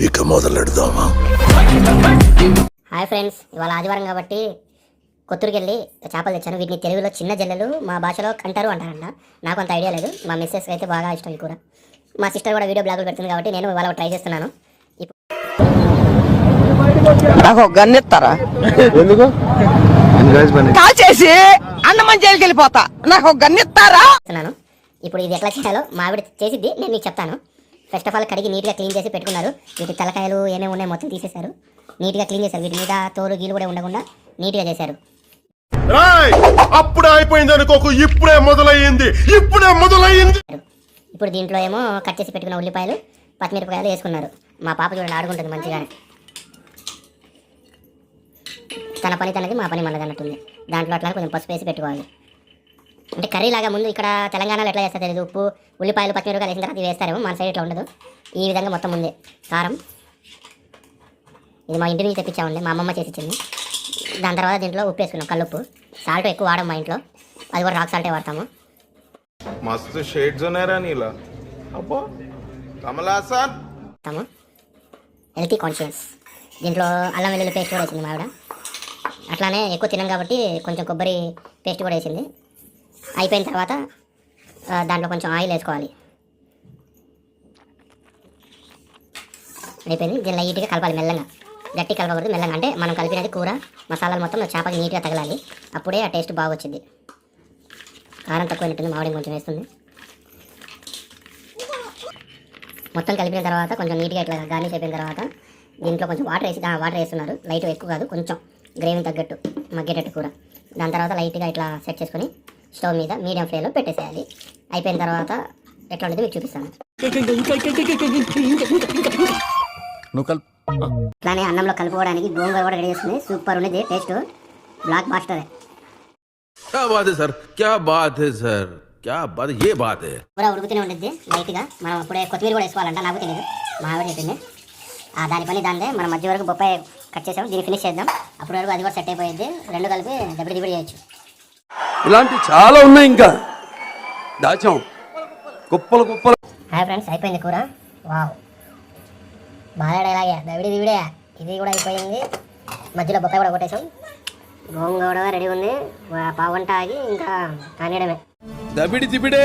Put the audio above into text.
ఇక మొదలెడదామా? Hi friends, ఇవాళ ఆదివారం కాబట్టి కొత్తూరుకి వెళ్ళి చేపలు తెచ్చాను. వీటిని తెలుగులో చిన్న జల్లెలు, మా భాషలో కంటారు అంటారంట. నాకు అంత ఐడియా లేదు. మా మిస్సెస్ అయితే బాగా ఇష్టం ఈ కూర. మా సిస్టర్ కూడా వీడియో బ్లాగులు పెడుతుంది కాబట్టి నేను ఇవాళ ట్రై చేస్తున్నాను. నాకు గన్నెత్తారా? ఎందుకు కాల్ చేసి అన్నమని జైలుకి వెళ్ళిపోతా. నాకు గన్నెత్తారా? ఇప్పుడు ఇది ఎట్లా చేయాలో మా ఆవిడ చేసిద్ది, నేను నీకు చెప్తాను. ఫస్ట్ ఆఫ్ ఆల్ కడిగి నీట్గా క్లీన్ చేసి పెట్టుకున్నారు. వీటి తలకాయలు ఏమేమి ఉన్నాయి మొత్తం తీసేశారు. నీట్గా క్లీన్ చేశారు. వీటి మీద తోలు గీలు కూడా ఉండకుండా నీట్గా చేశారు. అప్పుడే అయిపోయింది అనుకోకు, ఇప్పుడే మొదలయ్యింది. ఇప్పుడు దీంట్లో ఏమో కట్ చేసి పెట్టుకున్న ఉల్లిపాయలు, పచ్చిమిరపకాయలు వేసుకున్నారు. మా పాప చూడండి ఆడుకుంటుంది మంచిగానే. తన పని తనది, మా పని మనది అన్నట్టుంది. దాంట్లో అట్లా కొంచెం పసుపు వేసి పెట్టుకోవాలి. అంటే కర్రీ లాగా ముందు ఇక్కడ తెలంగాణలో ఎట్లా చేస్తారు తెలియదు. ఉప్పు, ఉల్లిపాయలు, పచ్చిమిరపకాయలు వేసిన తర్వాత వేస్తారేమో. మన సైడ్ ఇట్లా ఉండదు. ఈ విధంగా మొత్తం ముందే కారం. ఇది మా ఇంటి నుంచి తెప్పించామండి, మా అమ్మమ్మ చేసి ఇచ్చింది. దాని తర్వాత దీంట్లో ఉప్పు వేసుకున్నాం, కల్లుప్పు. సాల్ట్ ఎక్కువ వాడము మా ఇంట్లో, అది కూడా రాక్ సాల్టే వాడతాము. మస్తు షేడ్స్ ఉన్నారా నీలా? అబ్బో కమలాసన్ హెల్తీ కాన్షియస్. దీంట్లో అల్లం వెల్లుల్లి పేస్ట్ కూడా వేసింది మా ఆవిడ. అట్లానే ఎక్కువ తినం కాబట్టి కొంచెం కొబ్బరి పేస్ట్ కూడా వేసింది. అయిపోయిన తర్వాత దాంట్లో కొంచెం ఆయిల్ వేసుకోవాలి. అయిపోయింది. దీన్ని లైట్గా కలపాలి, మెల్లగా. గట్టి కలపకూడదు, మెల్లగా. అంటే మనం కలిపినది కూర మసాలాలు మొత్తం చేపకి నీట్గా తగలాలి. అప్పుడే ఆ టేస్ట్ బాగా వచ్చింది. కారం తక్కువైనట్టుంది, మామిడి కొంచెం వేస్తుంది. మొత్తం కలిపిన తర్వాత కొంచెం నీట్గా ఇట్లా గార్నిష్ అయిపోయిన తర్వాత దీంట్లో కొంచెం వాటర్ వేస్తున్నారు. లైట్ ఎక్కువ కాదు, కొంచెం గ్రేవీ తగ్గట్టు మగ్గేటట్టు కూర. దాని తర్వాత లైట్గా ఇట్లా సెట్ చేసుకొని స్టవ్ మీద మీడియం ఫ్లేమ్లో పెట్టేసేయాలి. అయిపోయిన తర్వాత ఎట్లా ఉండేది మీకు చూపిస్తాను. ఇట్లానే అన్నంలో కలుపుకోవడానికి గోంగూర కూడా రెడీ చేస్తుంది. సూపర్ ఉండేది టేస్ట్, బ్లాక్ బాస్టర్. क्या बात है सर, क्या बात है सर, क्या बात है, ये बात है. కూర ఉడుకుతూనే ఉండేది లైట్గా. మనం అప్పుడే కొత్తిమీర కూడా వేసుకోవాలంట, నాకు తెలియదు, మా ఆవిడ చెప్పింది. దాని పని దాందే. మనం మధ్య వరకు బొప్పాయి కట్ చేసాం, దీన్ని ఫినిష్ చేద్దాం. అప్పటి వరకు అది కూడా సెట్ అయిపోయింది. రెండు కలిపి దబ్బడి చేయొచ్చు. ఇలాంటి చాలా ఉన్నాయి, ఇంకా దాచాం కుప్పలు కుప్పలు. హాయ్ ఫ్రెండ్స్, అయిపోయింది కూర. వావ్, బాగా ఇలాగే దవిడే. ఇది కూడా అయిపోయింది. మధ్యలో బొప్పాయి కూడా కొట్టేసాం. గోంగూర రెడీ ఉంది. పావుగంట ఆగి ఇంకా కానియడమే. దబిడి దిబిడే.